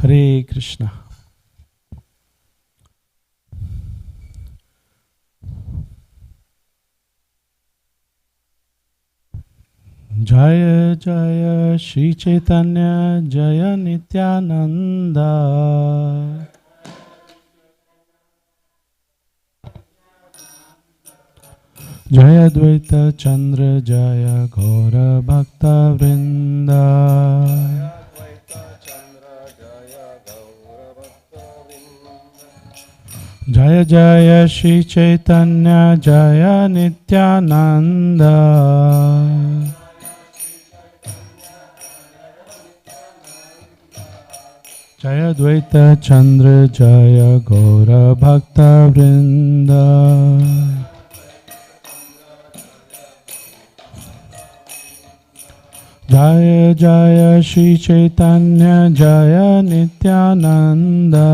Hare Krishna. Jaya Jaya Shri Chaitanya Jaya Nityananda. Jaya Dvaita Chandra Jaya Gaura Bhakta Vrinda. Jaya Jaya Shri Chaitanya Jaya Nityananda. Jaya Dvaita Chandra Jaya Gaura Bhakta Vrinda. Jaya Jaya Shri Chaitanya Jaya Nityananda.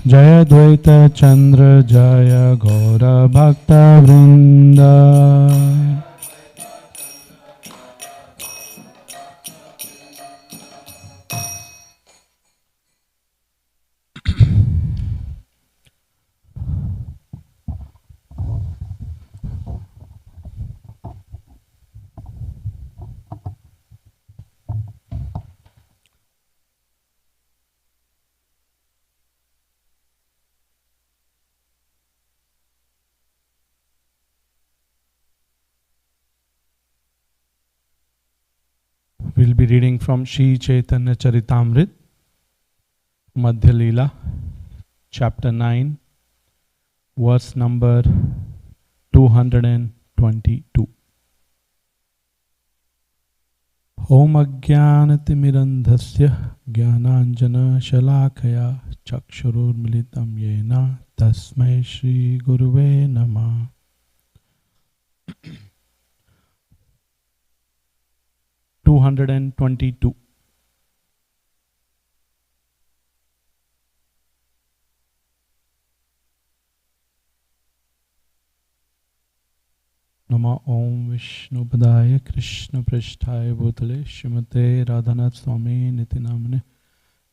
Jaya Dvaita Chandra Jaya Gaura Bhakta Vrinda. We'll be reading from Shri Chaitanya Charitamrta, Madhya Leela, chapter 9, verse number 222. Om Ajnanatimirandhasya Jnananjana Shalakaya Chakshurur Militam Yena Tasmai Shri Guruve Namah. (222) Nama Om Vishnu Padaya Krishna Prishthaya Bhutale Shrimate Radhanath Swami Niti Namane.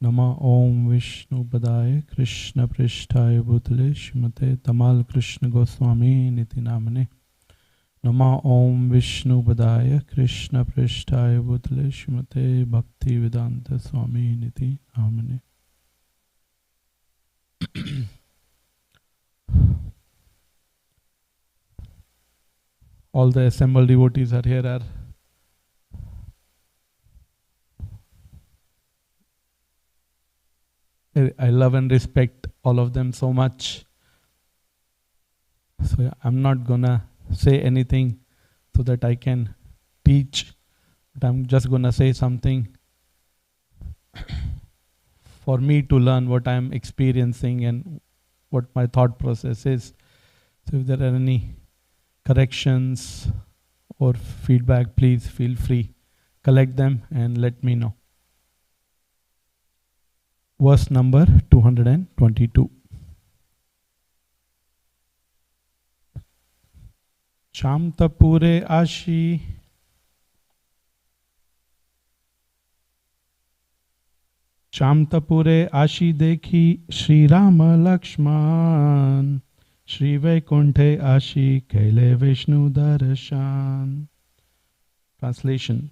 Nama Om Vishnu Padaya Krishna Prishthaya Bhutale Shrimate Tamal Krishna Goswami Niti Namane. Nama Om Vishnu Padaya Krishna Prishthaya Bhutale Shrimate Bhakti Vedanta Swami Niti Namane. All the assembled devotees are here. I love and respect all of them so much. So I'm not gonna say anything so that I can teach, but I'm just gonna say something for me to learn what I'm experiencing and what my thought process is. So if there are any corrections or feedback, please feel free. Collect them and let me know. Verse number 222. Chamtapure Ashi Chamtapure Ashi Dekhi Shri Rama Lakshman Shri Vaikunthe Ashi Kaile Vishnu Darshan. Translation.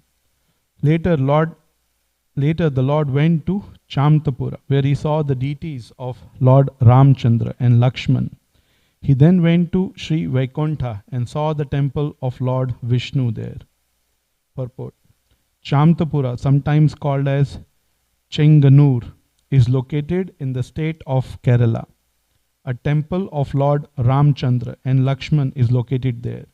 Later the Lord went to Chamtapura, where he saw the deities of Lord Ramchandra and Lakshman. He then went to Sri Vaikuntha and saw the temple of Lord Vishnu there. Purport. Chamtapura, sometimes called as Chenganur, is located in the state of Kerala. A temple of Lord Ramchandra and Lakshman is located there.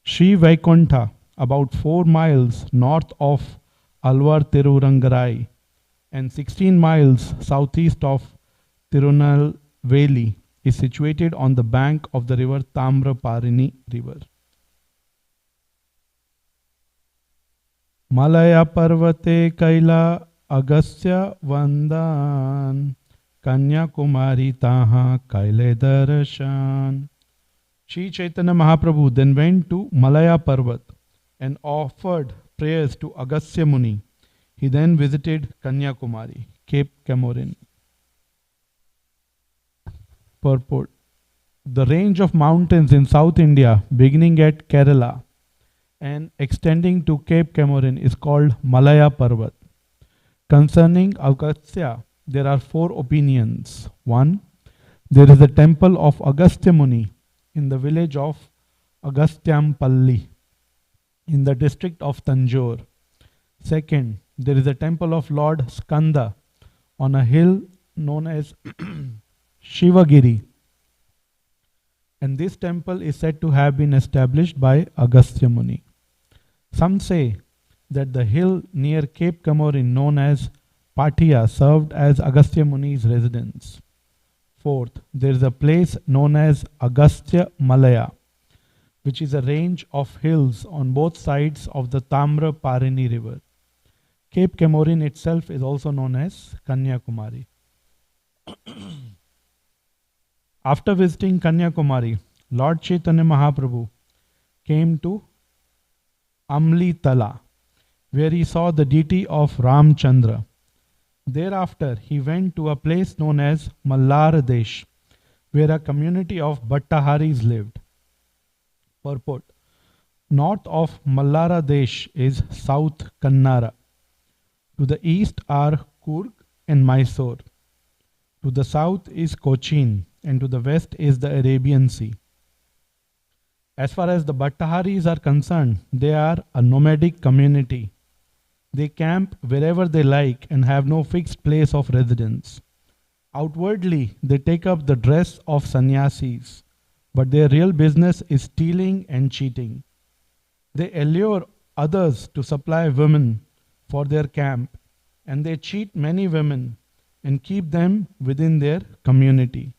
Sri Vaikuntha, about 4 miles north of Alvar Tirurangarai and 16 miles southeast of Tirunelveli, is situated on the bank of the river Tamraparini river. Malaya Parvate Kaila Agastya Vandan Kanyakumari Taha Kaile Darshan. Sri Chaitanya Mahaprabhu then went to Malaya Parvat, and offered prayers to Agastya Muni. He then visited Kanyakumari, Cape Comorin. Purport: the range of mountains in South India, beginning at Kerala and extending to Cape Comorin, is called Malaya Parvat. Concerning Agastya, there are four opinions. 1. There is a temple of Agastya Muni in the village of Agastyampalli in the district of Tanjore. Second, there is a temple of Lord Skanda on a hill known as Shivagiri, and this temple is said to have been established by Agastya Muni. Some say that the hill near Cape Comorin known as Patia served as Agastya Muni's residence. Fourth, there is a place known as Agastya Malaya, which is a range of hills on both sides of the Tamra Parini river. Cape Comorin itself is also known as Kanyakumari. After visiting Kanyakumari, Lord Chaitanya Mahaprabhu came to Amlitala, where he saw the deity of Ramchandra. Thereafter, he went to a place known as Mallar Desh, where a community of Bhattaharis lived. Purport: north of Mallara Desh is South Kannara. To the east are Coorg and Mysore. To the south is Cochin, and to the west is the Arabian Sea. As far as the Bhattaharis are concerned, they are a nomadic community. They camp wherever they like and have no fixed place of residence. Outwardly, they take up the dress of sannyasis, but their real business is stealing and cheating. They allure others to supply women for their camp, and they cheat many women and keep them within their community.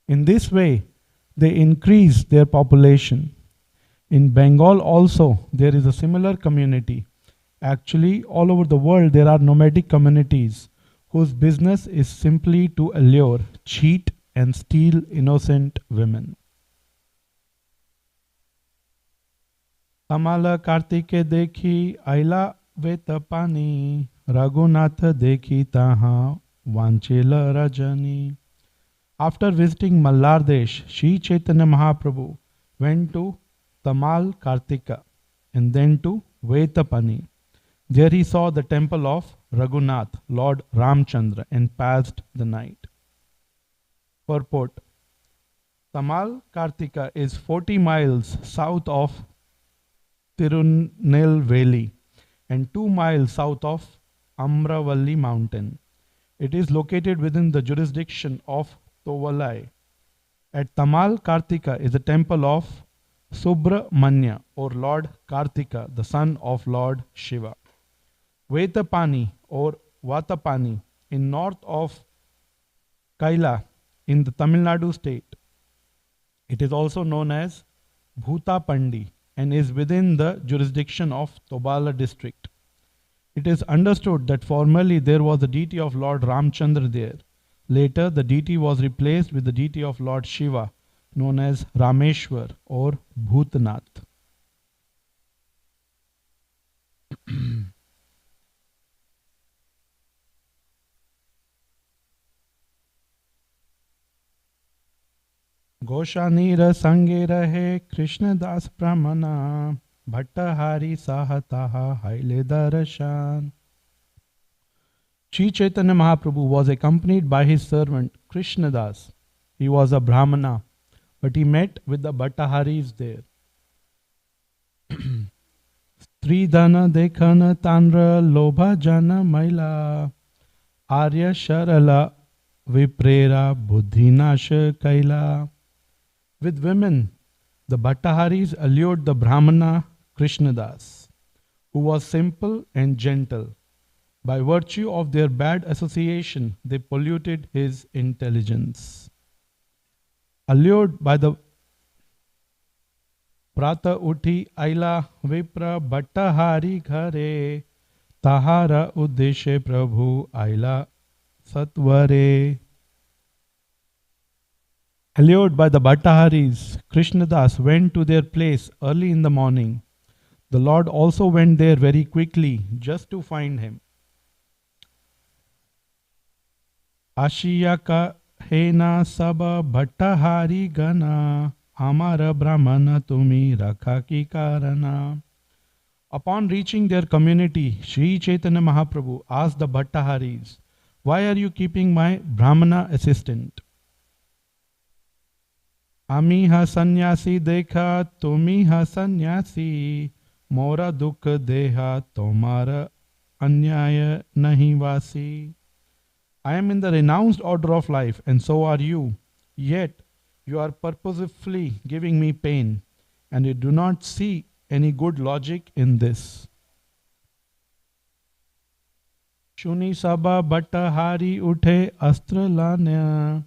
In this way, they increase their population. In Bengal also, there is a similar community. Actually, all over the world, there are nomadic communities whose business is simply to allure, cheat, and steal innocent women. Tamala Kartike dekhi aila vetapani, Raghunath dekhi taha vanchela rajani. After visiting Mallardesh, Sri Chaitanya Mahaprabhu went to Tamal Kartika and then to Vetapani. There he saw the temple of Raghunath, Lord Ramchandra, and passed the night. Purport: Tamal Kartika is 40 miles south of Tirunelveli and 2 miles south of Amravalli mountain. It is located within the jurisdiction of Tovalai. At Tamal Kartika is a temple of Subramanya, or Lord Kartika, the son of Lord Shiva. Vetapani or Vatapani in north of Kaila in the Tamil Nadu state. It is also known as Bhutapandi and is within the jurisdiction of Tobala district. It is understood that formerly there was a deity of Lord Ramchandra there. Later, the deity was replaced with the deity of Lord Shiva, known as Rameshwar or Bhutanath. Goshanira sange rahe Krishna das Pramana, Bhattahari sahataha haile darshan. Sri Chaitanya Mahaprabhu was accompanied by his servant Krishnadas. He was a Brahmana, but he met with the Bhattaharis there. Stridhana dekhana tanra lobha jana maila, Arya sharala viprera buddhinasha kaila. With women, the Bhattaharis allured the Brahmana Krishnadas, who was simple and gentle. By virtue of their bad association, they polluted his intelligence. Allured by the Prata uthi aila vipra Bhattahari ghare, Tahara uddeshe prabhu aila satvare. Allured by the Bhattaharis, Krishnadas went to their place early in the morning. The Lord also went there very quickly just to find him. Ashiya ka hena saba bhattahari gana amara brahmana tumi rakha ki karana. Upon reaching their community, Sri Chaitanya Mahaprabhu asked the Bhattaharis, "Why are you keeping my Brahmana assistant?" Ami ha sannyasi dekha, tumi ha sannyasi, mora dukh deha, tomara anyaya nahi vasi. I am in the renounced order of life, and so are you. Yet you are purposefully giving me pain, and you do not see any good logic in this. Shuni sabha bhattahari uthe astra lanya,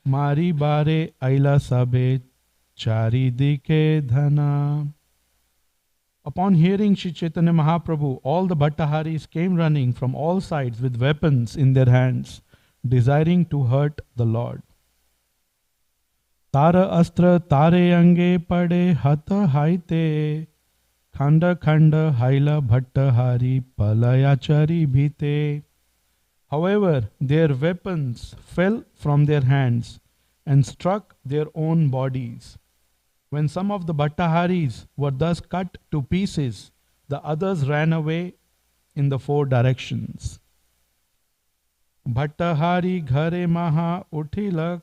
mari bare aila sabe chari dike dhana. Upon hearing Sri Chaitanya Mahaprabhu, all the Bhattaharis came running from all sides with weapons in their hands, desiring to hurt the Lord. Tara astra tare ange pade hata haite, khanda khanda haila bhattahari palayachari bhite. However, their weapons fell from their hands and struck their own bodies. When some of the Bhattaharis were thus cut to pieces, the others ran away in the four directions. Bhattahari ghare maha uthila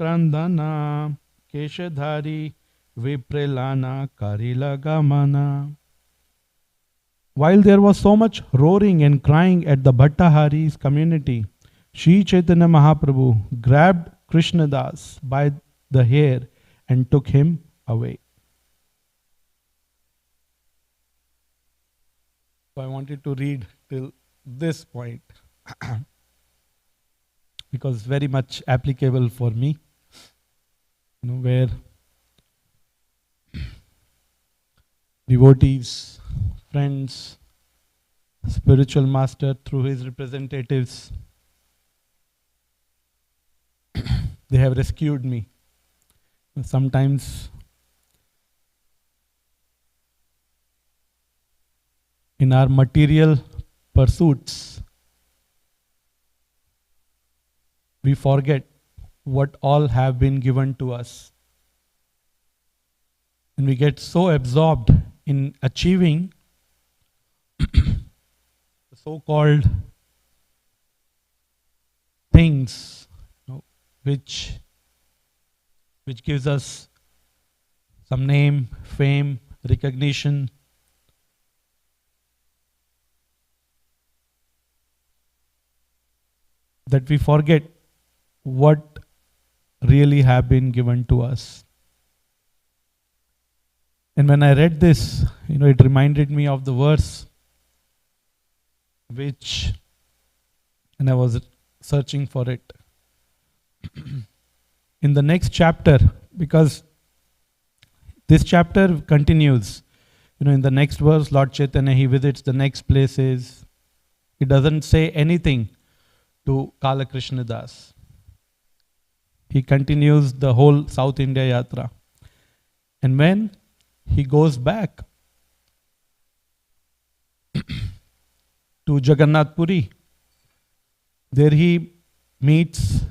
krandana, keshadhari viprelana karila gamana. While there was so much roaring and crying at the Bhattaharis community, Sri Chaitanya Mahaprabhu grabbed Krishnadas by the hair and took him away. So I wanted to read till this point because very much applicable for me, where devotees, friends, spiritual master through his representatives, they have rescued me. Sometimes in our material pursuits, we forget what all have been given to us. And we get so absorbed in achieving the so-called things, which gives us some name, fame, recognition, that we forget what really have been given to us. And when I read this, it reminded me of the verse and I was searching for it. In the next chapter, because this chapter continues, in the next verse, Lord Chaitanya, he visits the next places. He doesn't say anything to Kala Krishna Das. He continues the whole South India Yatra. And when he goes back to Jagannath Puri, there he meets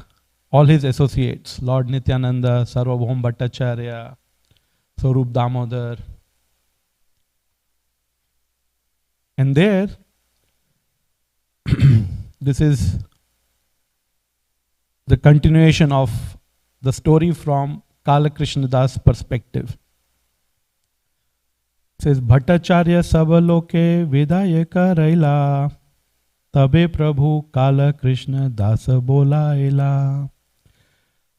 all his associates, Lord Nityananda, Sarvabhaum Bhattacharya, Swarup Damodar. And there, this is the continuation of the story from Kala Krishna Das' perspective. It says, Bhattacharya sabaloke vidayaka raila, tabe prabhu Kala Krishna Das bolaila.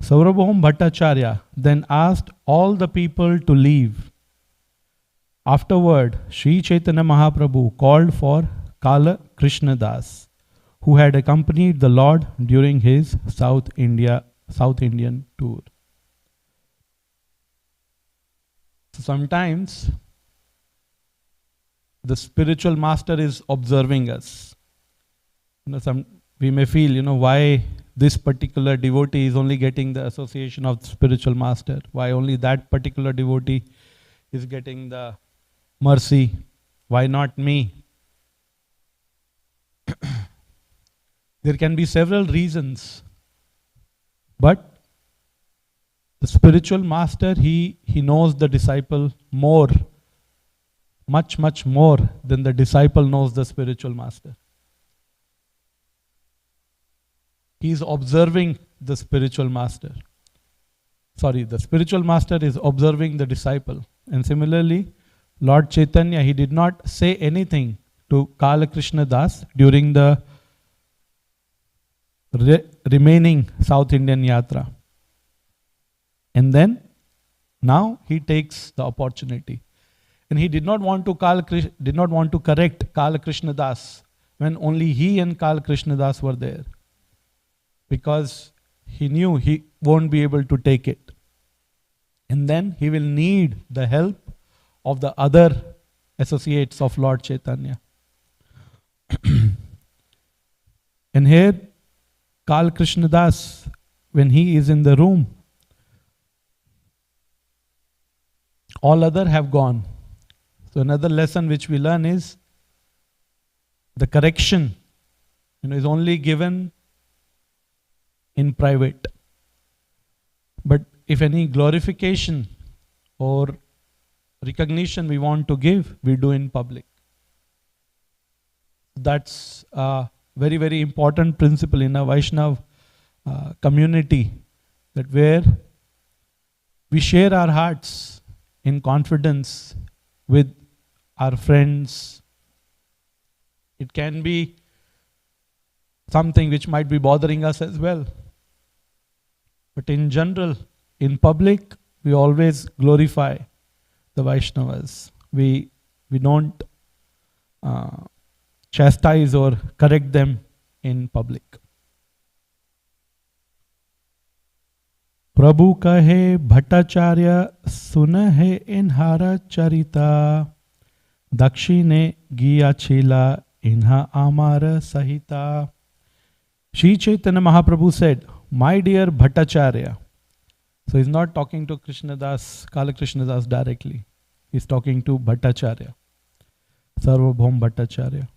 Saurabham Bhattacharya then asked all the people to leave. Afterward, Sri Chaitanya Mahaprabhu called for Kala Krishna Das, who had accompanied the Lord during his South Indian tour. So sometimes the spiritual master is observing us. We may feel, why this particular devotee is only getting the association of the spiritual master, why only that particular devotee is getting the mercy. Why not me? There can be several reasons, but the spiritual master, he knows the disciple more, much more than the disciple knows the spiritual master. He is observing the spiritual master. Sorry, the spiritual master is observing the disciple. And similarly, Lord Chaitanya, he did not say anything to Kala Krishna Das during the remaining South Indian Yatra. And then, now he takes the opportunity. And he did not want to correct Kala Krishna Das when only he and Kala Krishna Das were there, because he knew he won't be able to take it. And then he will need the help of the other associates of Lord Chaitanya. And here, Kala Krishna Das, when he is in the room, all other have gone. So another lesson which we learn is the correction, is only given in private. But if any glorification or recognition we want to give, we do in public. That's a very, very important principle in a Vaishnav community, that where we share our hearts in confidence with our friends. It can be something which might be bothering us as well. But in general, in public, we always glorify the Vaishnavas. We don't chastise or correct them in public. Prabhu kahe Bhattacharya sunahe inhara charita dakshine giya chila inha amara sahita. Sri Chaitanya Mahaprabhu said, my dear Bhattacharya. So he's not talking to Krishnadas, Kala Krishnadas directly. He's talking to Bhattacharya, Sarvabhaum Bhattacharya.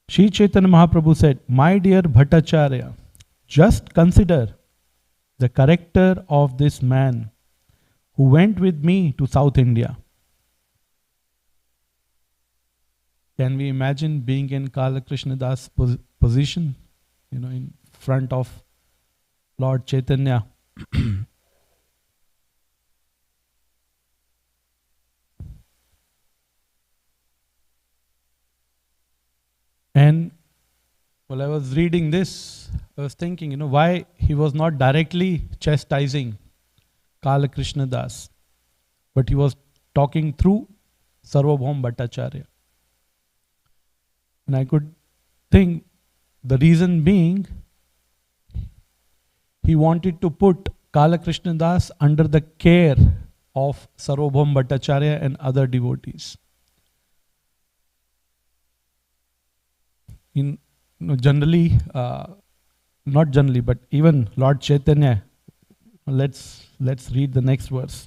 Sri Chaitanya Mahaprabhu said, my dear Bhattacharya, just consider the character of this man who went with me to South India. Can we imagine being in Kala Krishnadas' position, in front of Lord Chaitanya? And while I was reading this, I was thinking, why he was not directly chastising Kala Krishna Das, but he was talking through Sarvabhaum Bhattacharya. And I could think the reason being, he wanted to put Kala Krishna Das under the care of Sarvabhaum Bhattacharya and other devotees. Generally, not generally, but even Lord Chaitanya, let's read the next verse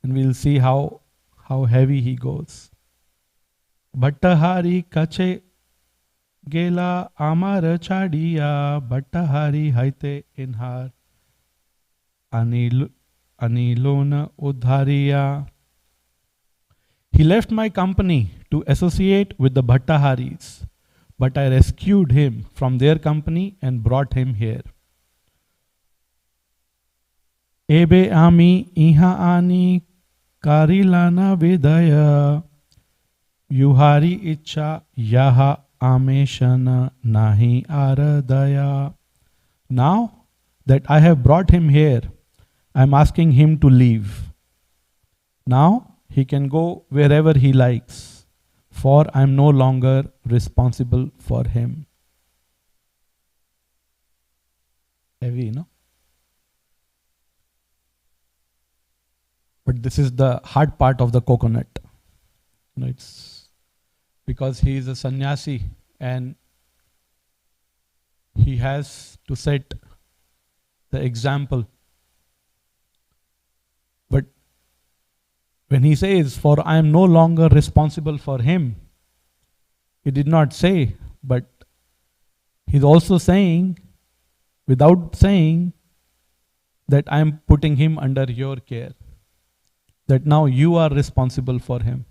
and we'll see how heavy he goes. Bhattahari kache gela amar chadiya, Bhattahari haite inhar anilona udhariya. He left my company to associate with the Bhattaharis, but I rescued him from their company and brought him here. Ebe ami iha ani karilana vidaya, yuhari icha yaha ameshana nahi aradaya. Now that I have brought him here, I am asking him to leave. Now he can go wherever he likes, for I am no longer responsible for him. Heavy, no? But this is the hard part of the coconut. It's because he is a sannyasi and he has to set the example. But When he says, "For I am no longer responsible for him," he did not say, but he's also saying, without saying, that I am putting him under your care. That now you are responsible for him.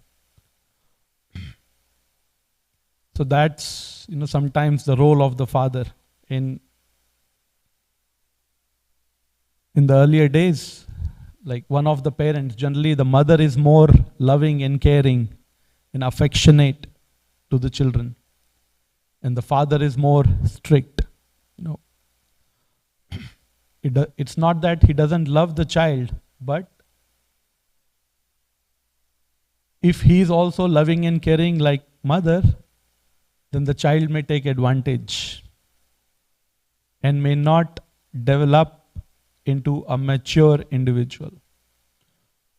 So that's, sometimes the role of the father. In the earlier days, like one of the parents, generally the mother is more loving and caring and affectionate to the children, and the father is more strict. It's not that he doesn't love the child, but if he is also loving and caring like mother, then the child may take advantage and may not develop into a mature individual.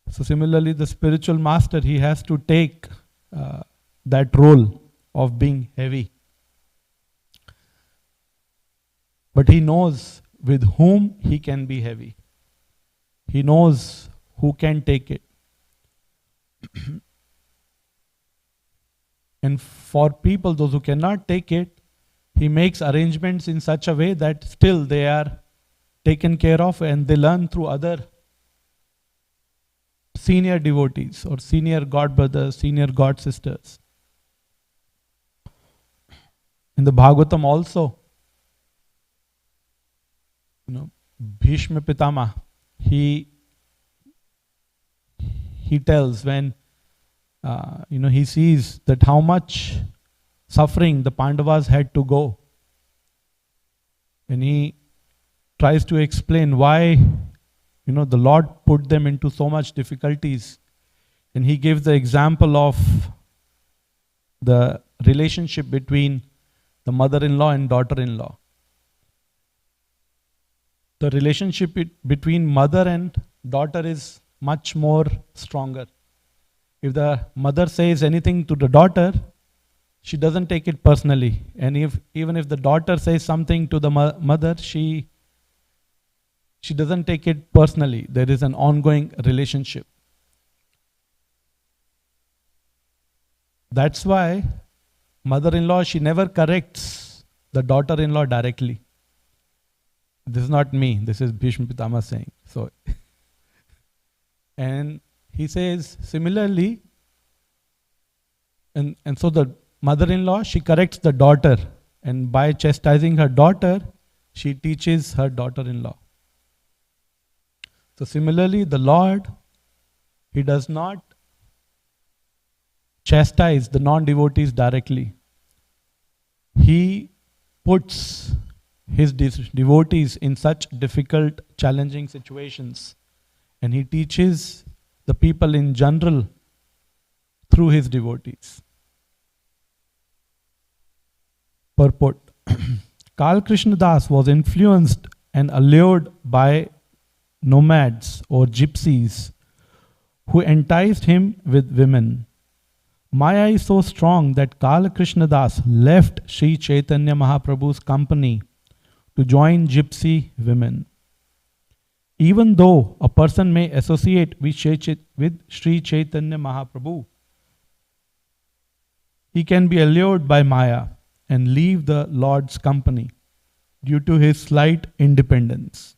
So similarly, the spiritual master, he has to take that role of being heavy. But he knows with whom he can be heavy. He knows who can take it. And for people, those who cannot take it, he makes arrangements in such a way that still they are taken care of, and they learn through other senior devotees or senior god brothers, senior god sisters. In the Bhagavatam also, Bhishma Pitama, he tells when he sees that how much suffering the Pandavas had to go, and he tries to explain why the Lord put them into so much difficulties. And he gives the example of the relationship between the mother-in-law and daughter-in-law. The relationship between mother and daughter is much more stronger. If the mother says anything to the daughter, she doesn't take it personally. And even if the daughter says something to the mother, she doesn't take it personally. There is an ongoing relationship. That's why mother-in-law, she never corrects the daughter-in-law directly. This is not me. This is Bhishma Pitama saying. So, and he says similarly, and so the mother-in-law, she corrects the daughter, and by chastising her daughter, she teaches her daughter-in-law. So similarly, the Lord, he does not chastise the non-devotees directly. He puts his devotees in such difficult, challenging situations, and he teaches the people in general through his devotees. Purport. Karl Krishna Das was influenced and allured by nomads or gypsies who enticed him with women. Maya is so strong that Karl Krishna Das left Sri Chaitanya Mahaprabhu's company to join gypsy women. Even though a person may associate with Sri Chaitanya Mahaprabhu, he can be allured by Maya and leave the Lord's company due to his slight independence.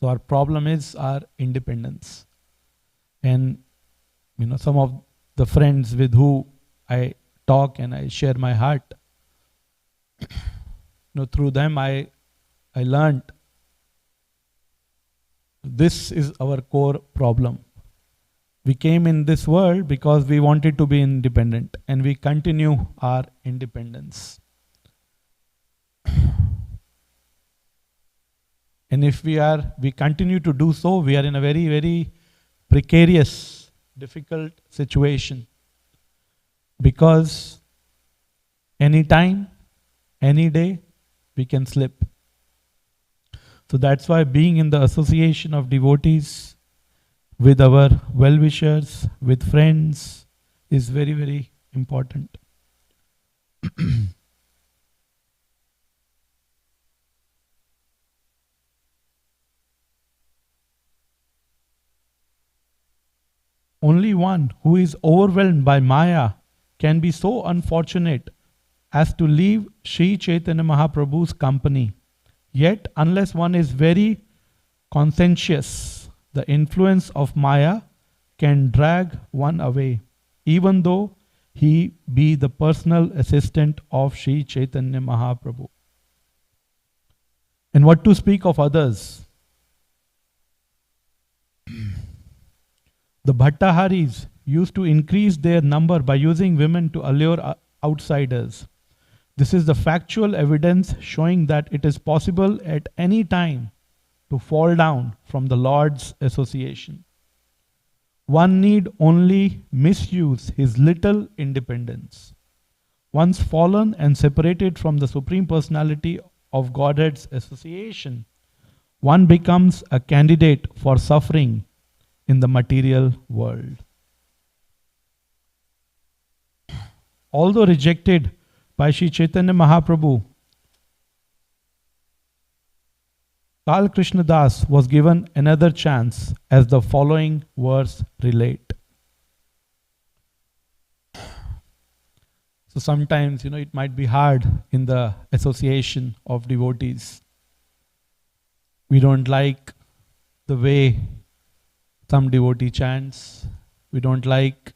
So our problem is our independence. And some of the friends with who I talk and I share my heart, through them I learned this is our core problem. We came in this world because we wanted to be independent, and we continue our independence. And if we continue to do so, we are in a very, very precarious, difficult situation. Because anytime, any day, we can slip. So that's why being in the association of devotees, with our well-wishers, with friends, is very, very important. only one who is overwhelmed by Maya can be so unfortunate as to leave Sri Chaitanya Mahaprabhu's company. Yet, unless one is very conscientious, the influence of Maya can drag one away, even though he be the personal assistant of Sri Chaitanya Mahaprabhu. And what to speak of others? The Bhattaharis used to increase their number by using women to allure outsiders. This is the factual evidence showing that it is possible at any time to fall down from the Lord's association. One need only misuse his little independence. Once fallen and separated from the Supreme Personality of Godhead's association, one becomes a candidate for suffering in the material world. Although rejected by Sri Chaitanya Mahaprabhu, Kal Krishna Das was given another chance, as the following verse relate. So sometimes, it might be hard in the association of devotees. We don't like the way some devotee chants. We don't like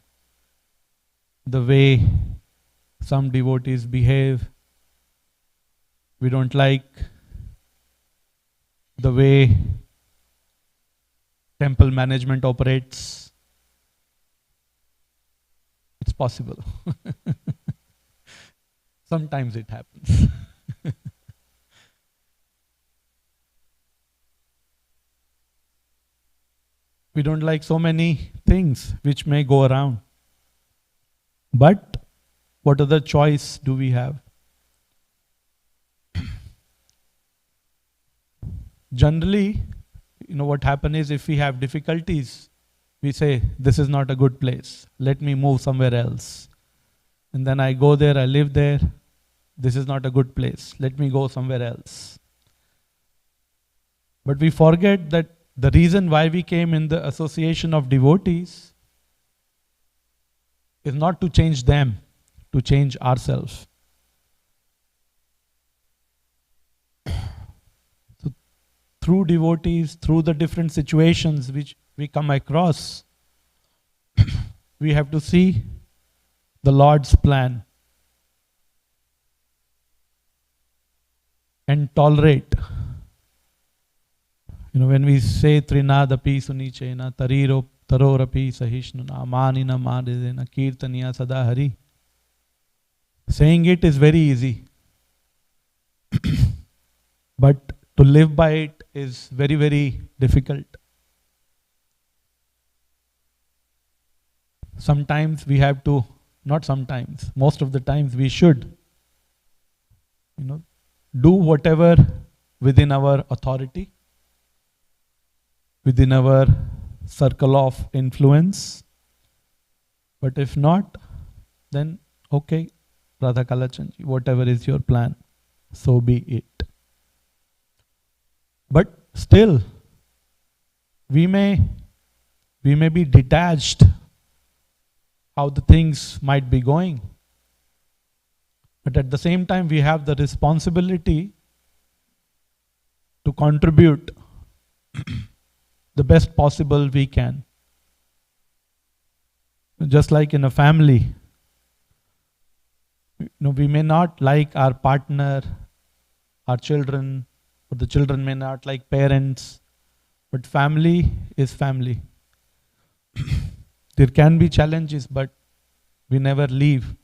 the way some devotees behave. We don't like the way temple management operates. It's possible. Sometimes it happens. We don't like so many things which may go around. But what other choice do we have? Generally, what happens is, if we have difficulties, we say, this is not a good place. Let me move somewhere else. And then I go there, I live there. This is not a good place. Let me go somewhere else. But we forget that the reason why we came in the association of devotees is not to change them, to change ourselves. So through devotees, through the different situations which we come across, we have to see the Lord's plan and tolerate. When we say Trinadapi Sunichena Tariro Tarorapi Sahishnuna Manina Madidena Kirtaniya Sada Hari, saying it is very easy. But to live by it is very, very difficult. Sometimes we have to, not sometimes, most of the times we should, do whatever within our authority, within our circle of influence. But if not, then okay, Radha Kalachandji, whatever is your plan, so be it. But still, we may be detached how the things might be going. But at the same time, we have the responsibility to contribute the best possible we can. Just like in a family, we may not like our partner, our children, or the children may not like parents, but family is family. There can be challenges, but we never leave.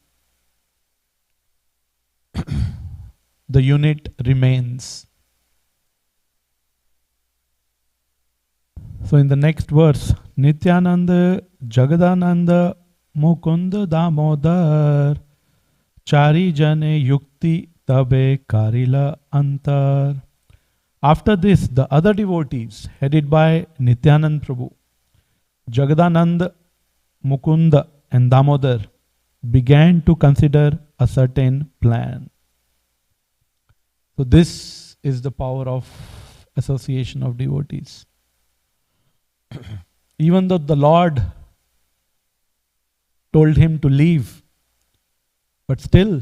The unit remains. So in the next verse, Nityananda Jagadananda Mukunda Damodar Chari Jane Yukti Tabe Karila Antar. After this, the other devotees, headed by Nityanand Prabhu, Jagadanand, Mukunda and Damodar, began to consider a certain plan. So this is the power of association of devotees. Even though the Lord told him to leave. But still,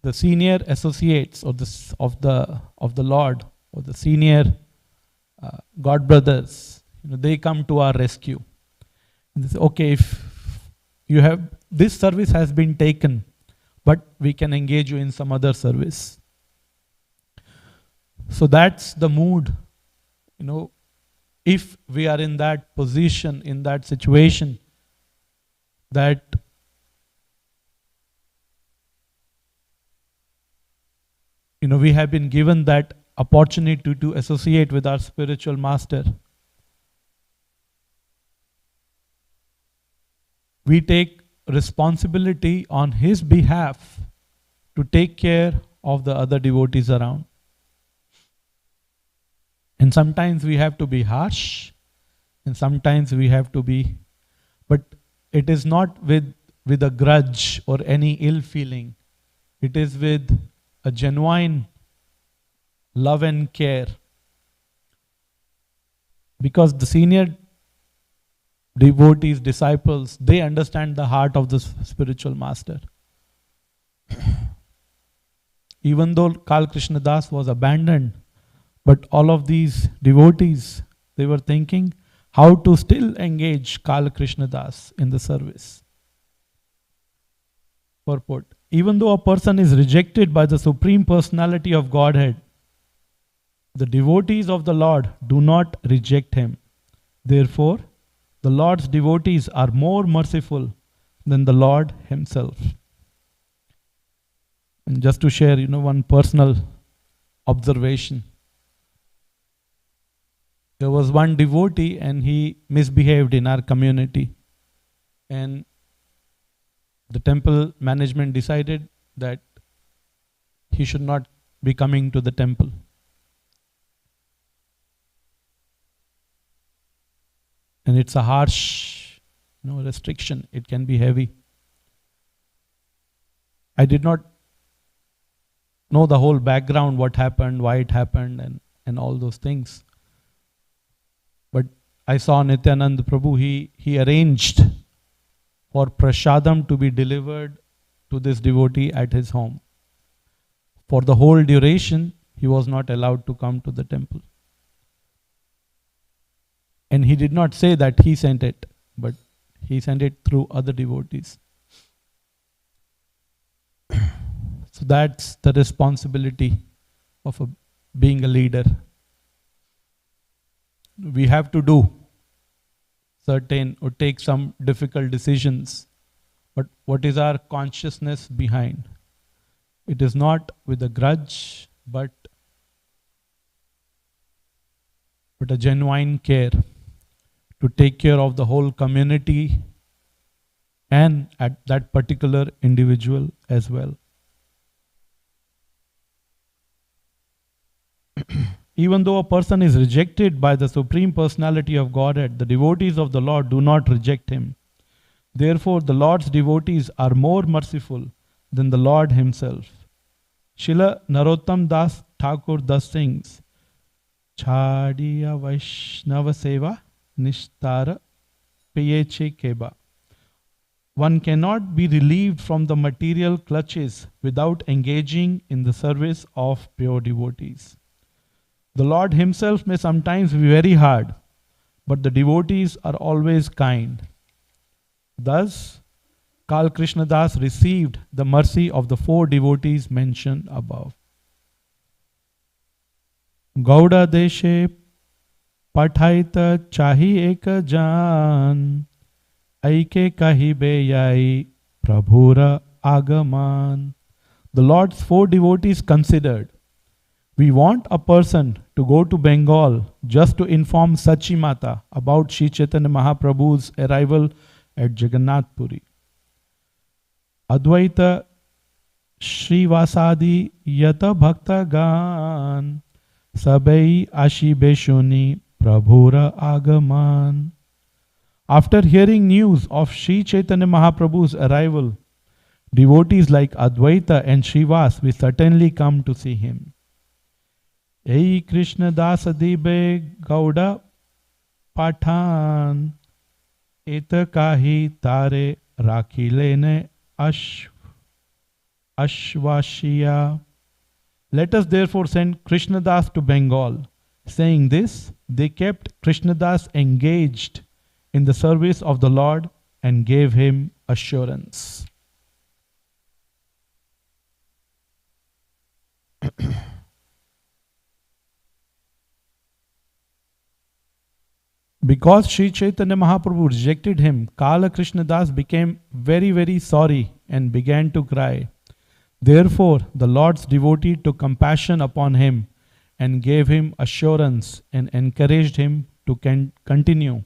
the senior associates of the Lord, or the senior God brothers, they come to our rescue. And they say, okay, if you have, this service has been taken, but we can engage you in some other service. So that's the mood. If we are in that position, in that situation, that we have been given that opportunity to associate with our spiritual master, we take responsibility on his behalf to take care of the other devotees around. And sometimes we have to be harsh, and sometimes we have to be, but it is not with a grudge or any ill feeling. It is with a genuine love and care. Because the senior devotees, disciples, they understand the heart of the spiritual master. Even though Kal Krishna Das was abandoned, but all of these devotees, they were thinking how to still engage Kal Krishna Das in the service. Purport: even though a person is rejected by the Supreme Personality of Godhead, the devotees of the Lord do not reject him. Therefore, the Lord's devotees are more merciful than the Lord himself. And just to share, one personal observation. There was one devotee and he misbehaved in our community. And the temple management decided that he should not be coming to the temple. And it's a harsh restriction. It can be heavy. I did not know the whole background, what happened, why it happened, and all those things. But I saw Nityanand Prabhu, he arranged for prasadam to be delivered to this devotee at his home. For the whole duration, he was not allowed to come to the temple. And he did not say that he sent it, but he sent it through other devotees. So that's the responsibility of being a leader. We have to do certain or take some difficult decisions. But what is our consciousness behind? It is not with a grudge, but a genuine care to take care of the whole community and at that particular individual as well. Even though a person is rejected by the Supreme Personality of Godhead, the devotees of the Lord do not reject him. Therefore, the Lord's devotees are more merciful than the Lord himself. Srila Narottam Das Thakur thus sings, Chadiya Vaishnava Seva Nishtara Piyeche Keba. One cannot be relieved from the material clutches without engaging in the service of pure devotees. The Lord himself may sometimes be very hard, but the devotees are always kind. Thus, Kal Krishna Das received the mercy of the 4 devotees mentioned above. Gauda deshe pathaita chahi ek jan, aike kahibe yai prabhura agaman. The Lord's 4 devotees considered, we want a person to go to Bengal just to inform Sachi Mata about Sri Chaitanya Mahaprabhu's arrival at Jagannath Puri. Advaita Shrivasadi Yata Bhakta Gan Sabai Ashibeshuni Prabhura Agaman. After hearing news of Sri Chaitanya Mahaprabhu's arrival, devotees like Advaita and Srivas will certainly come to see him. Ei Krishna Das Adibe Gauda Pathan Et kahi tare rakhilene ashvashiya. Let us therefore send Krishnadas to Bengal. Saying this, they kept Krishnadas engaged in the service of the Lord and gave him assurance. Because Sri Chaitanya Mahaprabhu rejected him, Kala Krishnadas became very, very sorry and began to cry. Therefore, the Lord's devotee took compassion upon him and gave him assurance and encouraged him to continue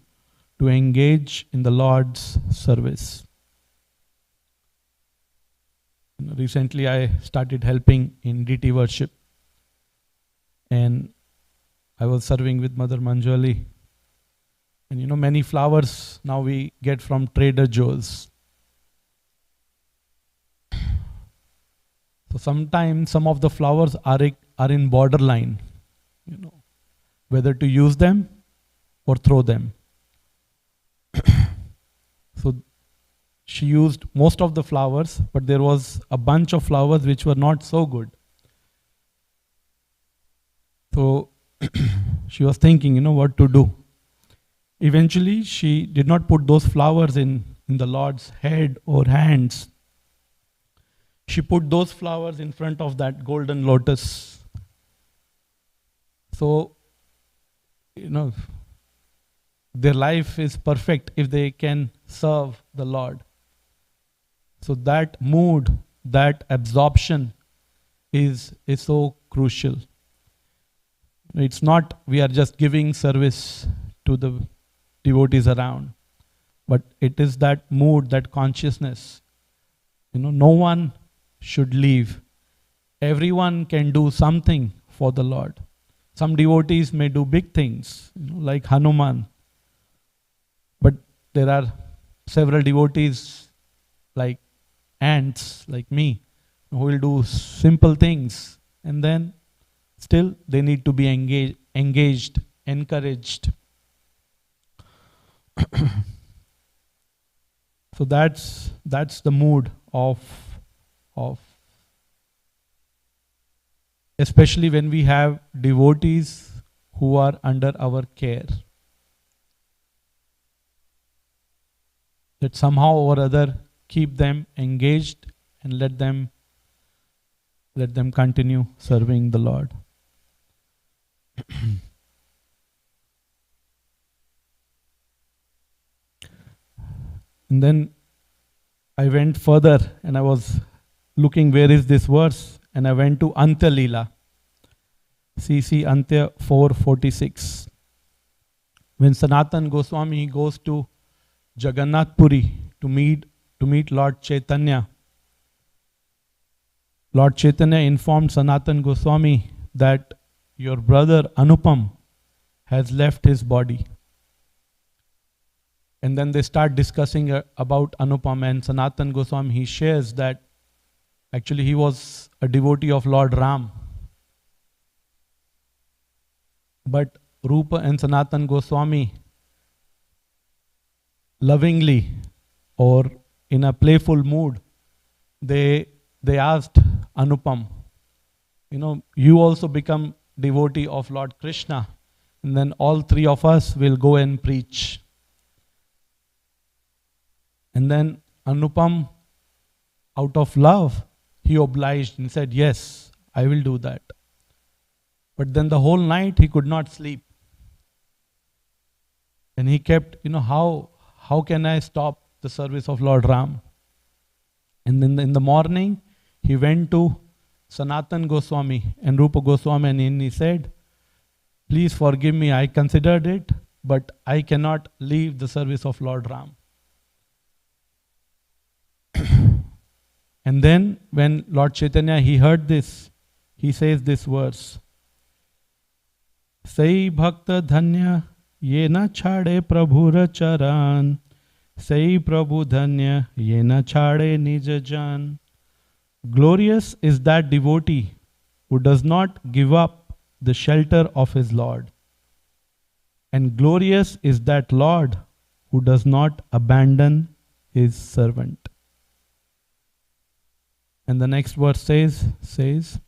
to engage in the Lord's service. Recently, I started helping in DT worship, and I was serving with Mother Manjali. And many flowers now we get from Trader Joe's. So sometimes some of the flowers are in borderline, whether to use them or throw them. So she used most of the flowers, but there was a bunch of flowers which were not so good. So she was thinking, what to do. Eventually, she did not put those flowers in the Lord's head or hands. She put those flowers in front of that golden lotus. So, their life is perfect if they can serve the Lord. So that mood, that absorption is so crucial. It's not we are just giving service to the devotees around, but it is that mood, that consciousness. No one should leave. Everyone can do something for the Lord. Some devotees may do big things, like Hanuman. But there are several devotees like ants, like me, who will do simple things. And then still they need to be engaged, encouraged. So that's the mood of especially when we have devotees who are under our care. That somehow or other keep them engaged and let them continue serving the Lord. And then I went further and I was looking where is this verse, and I went to Antya Leela. CC Antya 4:46. When Sanatan Goswami goes to Jagannath Puri to meet Lord Chaitanya, Lord Chaitanya informed Sanatan Goswami that your brother Anupam has left his body. And then they start discussing about Anupam, and Sanatan Goswami, he shares that actually he was a devotee of Lord Ram. But Rupa and Sanatan Goswami lovingly or in a playful mood, they asked Anupam, you also become devotee of Lord Krishna, and then all three of us will go and preach. And then Anupam, out of love, he obliged and said, yes, I will do that. But then the whole night he could not sleep. And he kept, how can I stop the service of Lord Ram? And then in the morning, he went to Sanatan Goswami and Rupa Goswami, and he said, please forgive me, I considered it, but I cannot leave the service of Lord Ram. And then when Lord Chaitanya, he heard this, he says this verse, Sai bhakta dhanya ye na chhade prabhura charan, Sai prabhu dhanya ye na chhade nij jan. Glorious is that devotee who does not give up the shelter of his Lord. And glorious is that Lord who does not abandon his servant. And the next verse says,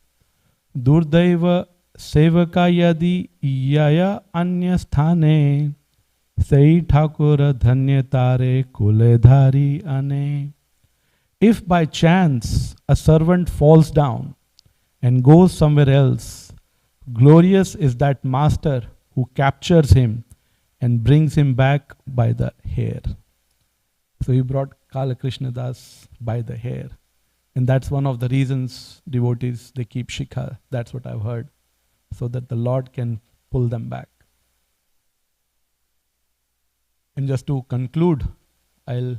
Durdaiva sevaka yadi yaya anya sthane sai thakura dhanya tare kuledhari ane. If by chance a servant falls down and goes somewhere else, glorious is that master who captures him and brings him back by the hair. So he brought Kala Krishna Das by the hair. And that's one of the reasons devotees, they keep shikha. That's what I've heard. So that the Lord can pull them back. And just to conclude, I'll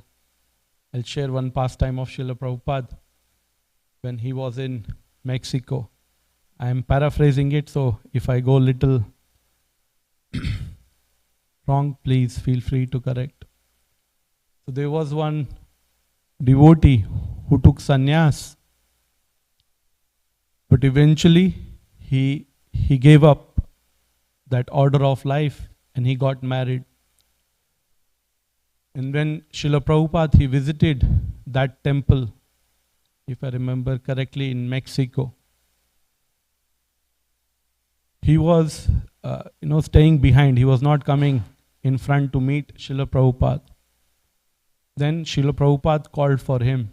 share one pastime of Srila Prabhupada when he was in Mexico. I am paraphrasing it, so if I go little wrong, please feel free to correct. So there was one devotee who took sannyas, but eventually he gave up that order of life and he got married. And when Srila Prabhupada, he visited that temple, if I remember correctly, in Mexico, he was staying behind. He was not coming in front to meet Srila Prabhupada. Then Srila Prabhupada called for him.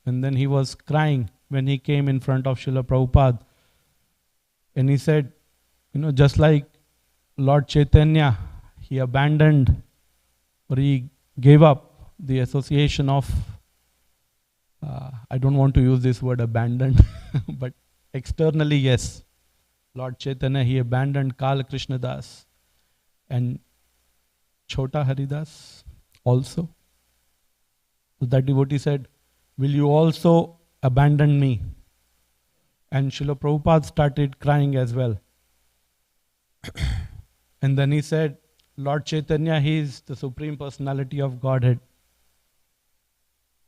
And then he was crying when he came in front of Srila Prabhupada. And he said, just like Lord Chaitanya, he abandoned or he gave up the association of, I don't want to use this word abandoned, but externally, yes. Lord Chaitanya, he abandoned Kala Krishna Das and Chota Haridas also. So that devotee said, will you also abandon me? And Srila Prabhupada started crying as well. And then he said, Lord Chaitanya, he is the Supreme Personality of Godhead.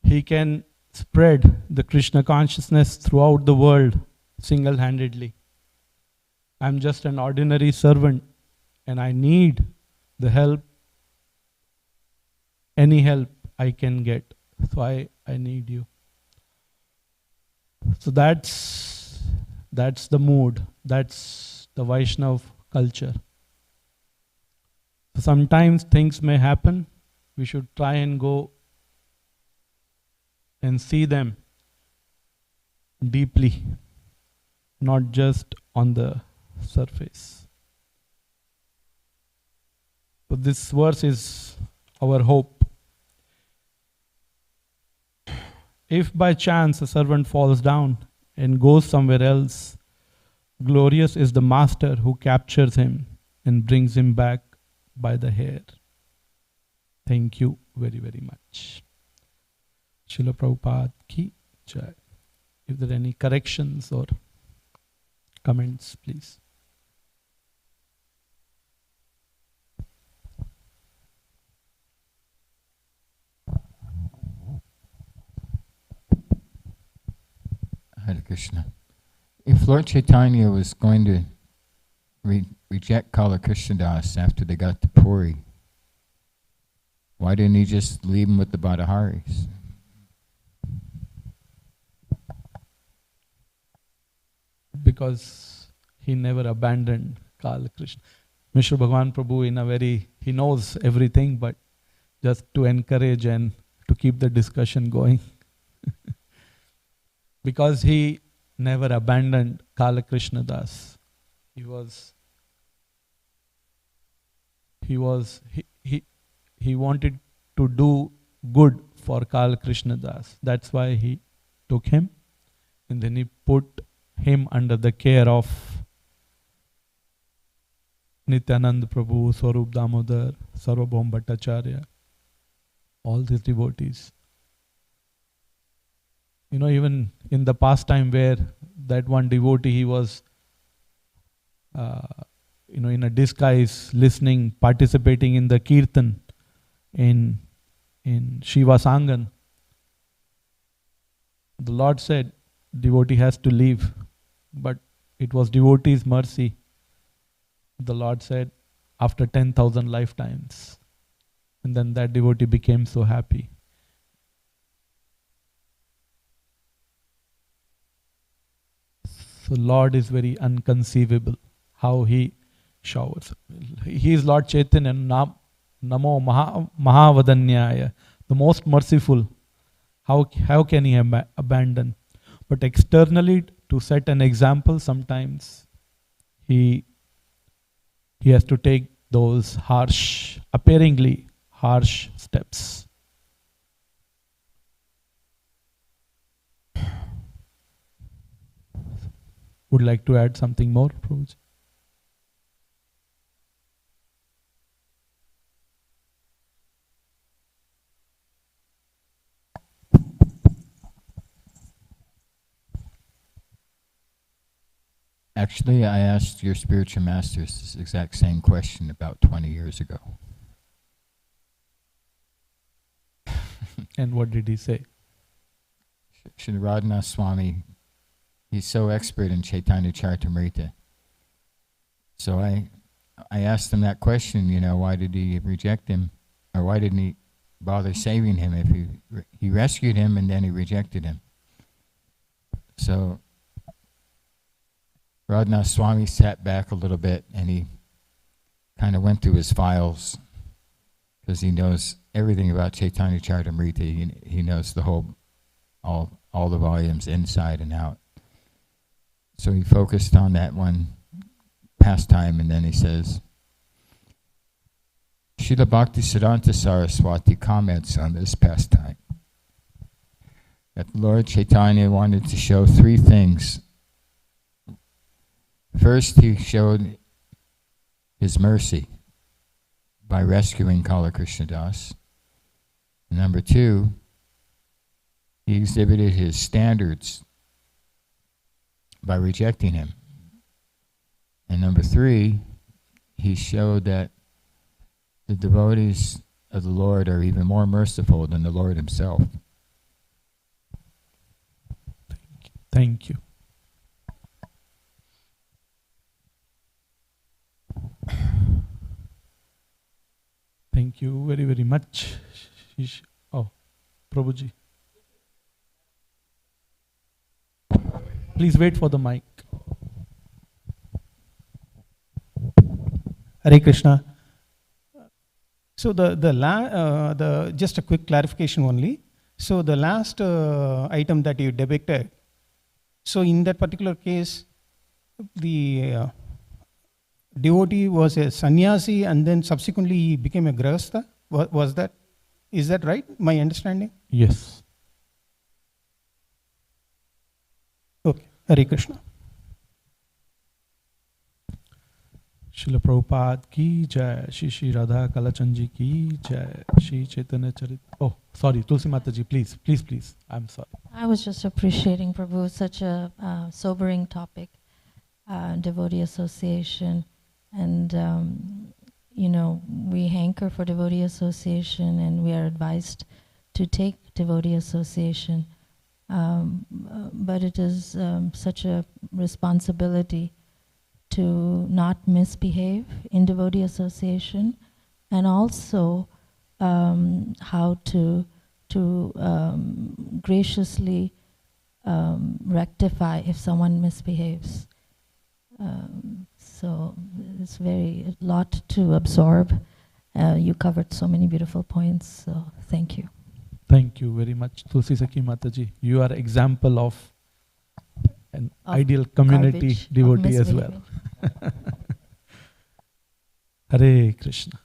He can spread the Krishna consciousness throughout the world single-handedly. I'm just an ordinary servant and I need the help, any help I can get. So I need you. So that's the mood. That's the Vaishnav culture. So sometimes things may happen. We should try and go and see them deeply, not just on the surface. So this verse is our hope. If by chance a servant falls down and goes somewhere else, glorious is the master who captures him and brings him back by the hair. Thank you very, very much. Srila Prabhupada ki jai. If there are any corrections or comments, please. Hare Krishna. If Lord Chaitanya was going to reject Kala Krishnadas after they got to Puri, why didn't he just leave him with the Bhadaharis? Because he never abandoned Kala Krishna. Mishra Bhagavan Prabhu he knows everything, but just to encourage and to keep the discussion going. Because he never abandoned Kala Krishna Das. He wanted to do good for Kala Krishna Das. That's why he took him and then he put him under the care of Nityananda Prabhu, Swarup Damodar, Sarvabhaum Bhattacharya, all these devotees. Even in the past time where that one devotee, he was in a disguise, listening, participating in the kirtan in Shiva Sangan. The Lord said, devotee has to leave. But it was devotee's mercy. The Lord said, after 10,000 lifetimes. And then that devotee became so happy. So Lord is very unconceivable, how He showers. He is Lord Chaitanya, Namo Mahavadanyaya, the most merciful. How can He abandon? But externally, to set an example, sometimes He has to take those appearingly harsh steps. Would like to add something more, Prabhuji? Actually, I asked your spiritual masters this exact same question about 20 years ago. And what did he say? Shri Radhanath Swami, he's so expert in Chaitanya Charitamrta. So I asked him that question, why did he reject him? Or why didn't he bother saving him if he rescued him and then he rejected him? So Radhanath Swami sat back a little bit and he kind of went through his files because he knows everything about Chaitanya Charitamrta. He knows the whole, all the volumes inside and out. So he focused on that one pastime, and then he says, Srila Bhaktisiddhanta Saraswati comments on this pastime that Lord Chaitanya wanted to show three things. First, he showed his mercy by rescuing Kala Krishnadas. Number two, he exhibited his standards by rejecting him. And number three, he showed that the devotees of the Lord are even more merciful than the Lord himself. Thank you. Thank you very, very much. Oh, Prabhuji. Please wait for the mic. Hare Krishna. So just a quick clarification only. So the last item that you depicted, so in that particular case, the devotee was a sannyasi and then subsequently he became a grahastha. Is that right? My understanding? Yes. Okay. Hare Krishna. Srila Prabhupada ki jai, Shri Radha Kalachandji ki jai, Shri Chaitanya Charit. Oh, sorry, Tulsi Mataji, please. I'm sorry. I was just appreciating, Prabhu, such a sobering topic, devotee association. And, we hanker for devotee association and we are advised to take devotee association. But it is such a responsibility to not misbehave in devotee association, and also how to graciously rectify if someone misbehaves. So it's a lot to absorb. You covered so many beautiful points, so thank you. Thank you very much, Tulsi Saki Mataji. You are example of an ideal community devotee as well. Hare Krishna.